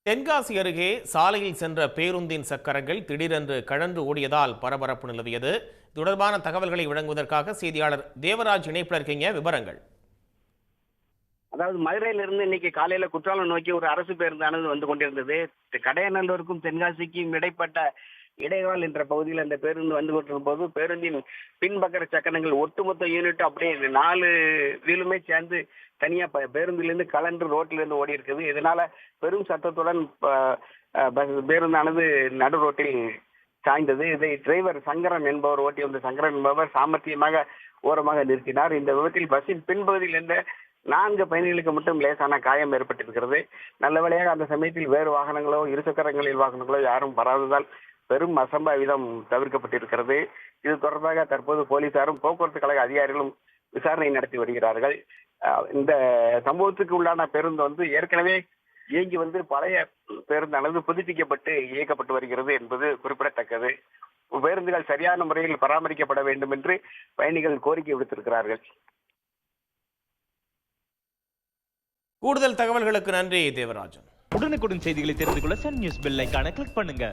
தென்காசி அருகே சாலையில் சென்ற பேருந்தின் சக்கரங்கள் திடீரென்று கழன்று ஓடியதால் பரபரப்பு நிலவியது. தொடர்பான தகவல்களை வழங்குவதற்காக செய்தியாளர் தேவராஜ் இணைப்பில் இருக்கீங்க. விவரங்கள். அதாவது மதுரையிலிருந்து இன்னைக்கு காலையில குற்றாலம் நோக்கி ஒரு அரசு பேருந்தானது வந்து கொண்டிருந்தது. கடையநல்லூருக்கும் தென்காசிக்கும் இடைப்பட்ட இடைவால் என்ற பகுதியில் அந்த பேருந்து வந்து கொண்டிருக்கும் போது பேருந்தின் பின்பக்கர சக்கரங்கள் ஒட்டுமொத்த யூனிட் அப்படியே 4 வீலுமே சேர்ந்து தனியா பேருந்திலிருந்து கலன்று ரோட்டிலிருந்து ஓடி இருக்குது. இதனால பெரும் சத்தத்துடன் பேருந்தானது நடு ரோட்டில் சாய்ந்தது. இதை டிரைவர் சங்கரன் என்பவர் ஓட்டி வந்த சங்கரன் என்பவர் சாமர்த்தியமாக ஓரமாக நிறுத்தினார். இந்த விபத்தில் பஸ்ஸின் பின்பகுதியில் இருந்த 4 பயணிகளுக்கு மட்டும் லேசான காயம் ஏற்பட்டிருக்கிறது. நல்ல வேளையாக அந்த சமயத்தில் வேறு வாகனங்களோ இருசக்கரங்களில் வாகனங்களோ யாரும் வராததால் பெரும் அசம்பாவிதம் தவிர்க்கப்பட்டிருக்கிறது. இது தொடர்பாக தற்போது போலீசாரும் போக்குவரத்து கழக அதிகாரிகளும் விசாரணை நடத்தி வருகிறார்கள். இந்த சம்பவத்துக்கு உள்ளான பேருந்து வந்து ஏற்கனவே இயங்கி வந்து பழைய பேருந்தானது புதுப்பிக்கப்பட்டு இயக்கப்பட்டு வருகிறது என்பது குறிப்பிடத்தக்கது. பேருந்துகள் சரியான முறையில் பராமரிக்கப்பட வேண்டும் என்று பயணிகள் கோரிக்கை விடுத்திருக்கிறார்கள். கூடுதல் தகவல்களுக்கு நன்றி தேவராஜன். உடனுக்குடன் செய்திகளை தெரிந்து கொள்ள சன் நியூஸ் பெல் ஐகானை கிளிக் பண்ணுங்க.